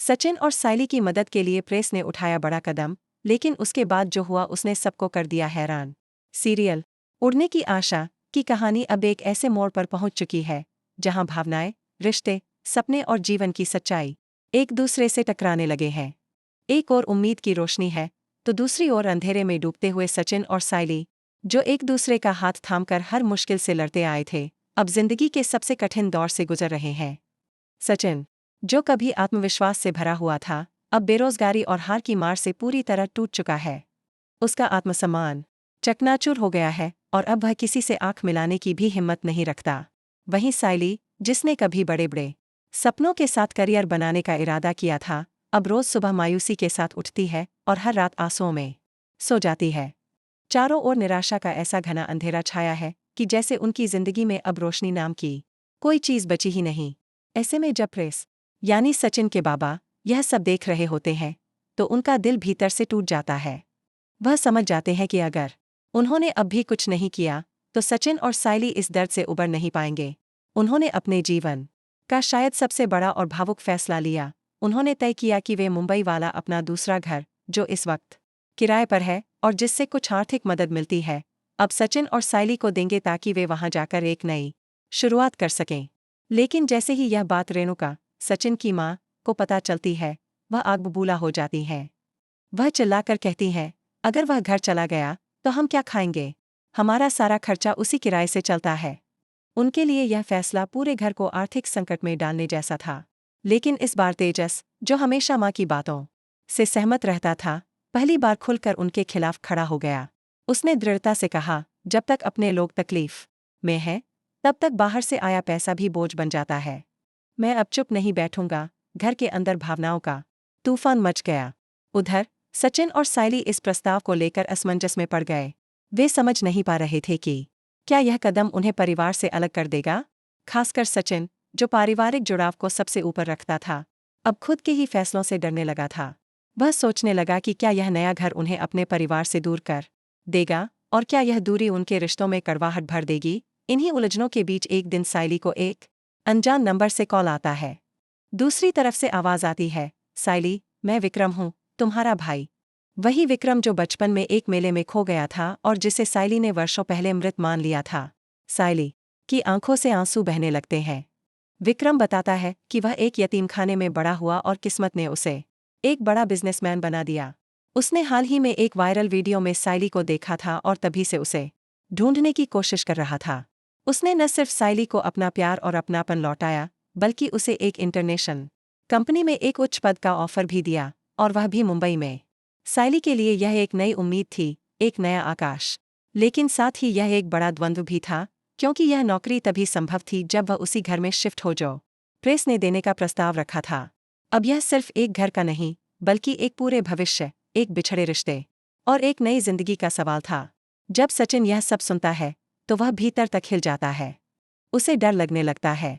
सचिन और साइली की मदद के लिए प्रेस ने उठाया बड़ा कदम, लेकिन उसके बाद जो हुआ उसने सबको कर दिया हैरान। सीरियल उड़ने की आशा की कहानी अब एक ऐसे मोड़ पर पहुंच चुकी है जहां भावनाएं, रिश्ते, सपने और जीवन की सच्चाई एक दूसरे से टकराने लगे हैं। एक ओर उम्मीद की रोशनी है तो दूसरी ओर अंधेरे में डूबते हुए सचिन और साइली, जो एक दूसरे का हाथ थामकर हर मुश्किल से लड़ते आए थे, अब जिंदगी के सबसे कठिन दौर से गुजर रहे हैं। सचिन, जो कभी आत्मविश्वास से भरा हुआ था, अब बेरोजगारी और हार की मार से पूरी तरह टूट चुका है। उसका आत्मसम्मान चकनाचूर हो गया है और अब वह किसी से आंख मिलाने की भी हिम्मत नहीं रखता। वहीं साइली, जिसने कभी बड़े बड़े सपनों के साथ करियर बनाने का इरादा किया था, अब रोज सुबह मायूसी के साथ उठती है और हर रात आंसुओं में सो जाती है। चारों ओर निराशा का ऐसा घना अंधेरा छाया है कि जैसे उनकी जिंदगी में अब रोशनी नाम की कोई चीज बची ही नहीं। ऐसे में जब प्रेस, यानी सचिन के बाबा, यह सब देख रहे होते हैं तो उनका दिल भीतर से टूट जाता है। वह समझ जाते हैं कि अगर उन्होंने अब भी कुछ नहीं किया तो सचिन और साइली इस दर्द से उबर नहीं पाएंगे। उन्होंने अपने जीवन का शायद सबसे बड़ा और भावुक फैसला लिया। उन्होंने तय किया कि वे मुंबई वाला अपना दूसरा घर, जो इस वक्त किराए पर है और जिससे कुछ आर्थिक मदद मिलती है, अब सचिन और साइली को देंगे ताकि वे वहां जाकर एक नई शुरुआत कर सकें। लेकिन जैसे ही यह बात रेणुका, सचिन की मां, को पता चलती है, वह आग बबूला हो जाती हैं। वह चिल्लाकर कहती हैं, अगर वह घर चला गया तो हम क्या खाएंगे? हमारा सारा खर्चा उसी किराए से चलता है। उनके लिए यह फैसला पूरे घर को आर्थिक संकट में डालने जैसा था। लेकिन इस बार तेजस, जो हमेशा मां की बातों से सहमत रहता था, पहली बार खुलकर उनके खिलाफ खड़ा हो गया। उसने दृढ़ता से कहा, जब तक अपने लोग तकलीफ में हैं, तब तक बाहर से आया पैसा भी बोझ बन जाता है। मैं अब चुप नहीं बैठूंगा। घर के अंदर भावनाओं का तूफान मच गया। उधर सचिन और साइली इस प्रस्ताव को लेकर असमंजस में पड़ गए। वे समझ नहीं पा रहे थे कि क्या यह कदम उन्हें परिवार से अलग कर देगा। खासकर सचिन, जो पारिवारिक जुड़ाव को सबसे ऊपर रखता था, अब खुद के ही फैसलों से डरने लगा था। वह सोचने लगा कि क्या यह नया घर उन्हें अपने परिवार से दूर कर देगा, और क्या यह दूरी उनके रिश्तों में कड़वाहट भर देगी। इन्हीं उलझनों के बीच एक दिन साइली को एक अनजान नंबर से कॉल आता है। दूसरी तरफ से आवाज आती है, साइली, मैं विक्रम हूँ, तुम्हारा भाई। वही विक्रम जो बचपन में एक मेले में खो गया था और जिसे साइली ने वर्षों पहले मृत मान लिया था। साइली की आंखों से आंसू बहने लगते हैं। विक्रम बताता है कि वह एक यतीमखाने में बड़ा हुआ और किस्मत ने उसे एक बड़ा बिजनेसमैन बना दिया। उसने हाल ही में एक वायरल वीडियो में साइली को देखा था और तभी से उसे ढूंढने की कोशिश कर रहा था। उसने न सिर्फ साइली को अपना प्यार और अपनापन लौटाया, बल्कि उसे एक इंटरनेशनल कंपनी में एक उच्च पद का ऑफर भी दिया, और वह भी मुंबई में। साइली के लिए यह एक नई उम्मीद थी, एक नया आकाश। लेकिन साथ ही यह एक बड़ा द्वंद्व भी था, क्योंकि यह नौकरी तभी संभव थी जब वह उसी घर में शिफ्ट हो जो प्रेस ने देने का प्रस्ताव रखा था। अब यह सिर्फ एक घर का नहीं, बल्कि एक पूरे भविष्य, एक बिछड़े रिश्ते और एक नई जिंदगी का सवाल था। जब सचिन यह सब सुनता है तो वह भीतर तक हिल जाता है। उसे डर लगने लगता है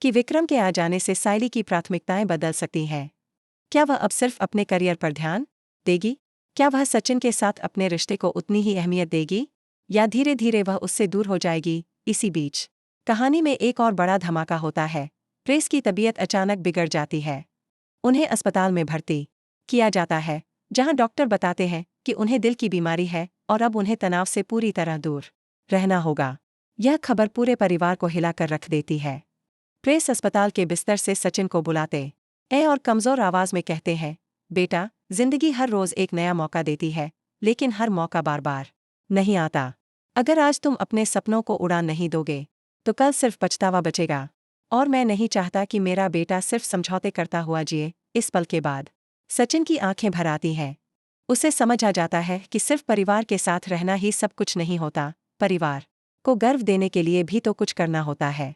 कि विक्रम के आ जाने से साइली की प्राथमिकताएं बदल सकती हैं। क्या वह अब सिर्फ अपने करियर पर ध्यान देगी? क्या वह सचिन के साथ अपने रिश्ते को उतनी ही अहमियत देगी, या धीरे धीरे वह उससे दूर हो जाएगी? इसी बीच कहानी में एक और बड़ा धमाका होता है। प्रेस की तबीयत अचानक बिगड़ जाती है। उन्हें अस्पताल में भर्ती किया जाता है, जहां डॉक्टर बताते हैं कि उन्हें दिल की बीमारी है और अब उन्हें तनाव से पूरी तरह दूर रहना होगा। यह खबर पूरे परिवार को हिलाकर रख देती है। प्रेस अस्पताल के बिस्तर से सचिन को बुलाते और कमजोर आवाज में कहते हैं, बेटा, जिंदगी हर रोज एक नया मौका देती है, लेकिन हर मौका बार बार नहीं आता। अगर आज तुम अपने सपनों को उड़ान नहीं दोगे तो कल सिर्फ पछतावा बचेगा। और मैं नहीं चाहता कि मेरा बेटा सिर्फ समझौते करता हुआ जिए। इस पल के बाद सचिन की आंखें भर आती हैं। उसे समझ आ जाता है कि सिर्फ परिवार के साथ रहना ही सब कुछ नहीं होता, परिवार को गर्व देने के लिए भी तो कुछ करना होता है।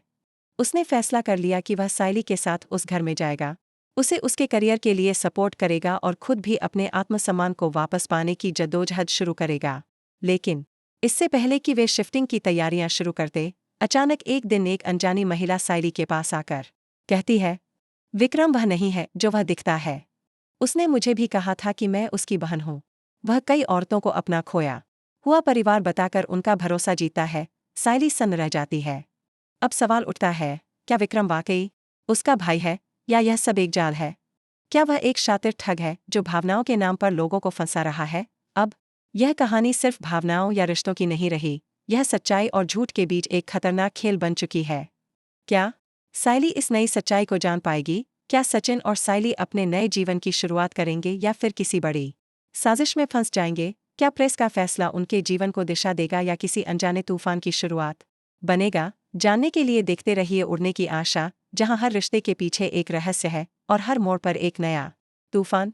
उसने फैसला कर लिया कि वह साइली के साथ उस घर में जाएगा, उसे उसके करियर के लिए सपोर्ट करेगा और खुद भी अपने आत्मसम्मान को वापस पाने की जद्दोजहद शुरू करेगा। लेकिन इससे पहले कि वे शिफ्टिंग की तैयारियां शुरू करते, अचानक एक दिन एक अनजानी महिला साइली के पास आकर कहती है, विक्रम वह नहीं है जो वह दिखता है। उसने मुझे भी कहा था कि मैं उसकी बहन हूँ। वह कई औरतों को अपना खोया हुआ परिवार बताकर उनका भरोसा जीता है। साइली सन्न रह जाती है। अब सवाल उठता है, क्या विक्रम वाकई उसका भाई है, या यह सब एक जाल है? क्या वह एक शातिर ठग है जो भावनाओं के नाम पर लोगों को फंसा रहा है? अब यह कहानी सिर्फ भावनाओं या रिश्तों की नहीं रही, यह सच्चाई और झूठ के बीच एक खतरनाक खेल बन चुकी है। क्या साइली इस नई सच्चाई को जान पाएगी? क्या सचिन और साइली अपने नए जीवन की शुरुआत करेंगे या फिर किसी बड़ी साजिश में फंस जाएंगे? क्या प्रेस का फैसला उनके जीवन को दिशा देगा या किसी अनजाने तूफान की शुरुआत बनेगा? जानने के लिए देखते रहिए उड़ने की आशा, जहां हर रिश्ते के पीछे एक रहस्य है और हर मोड़ पर एक नया तूफान।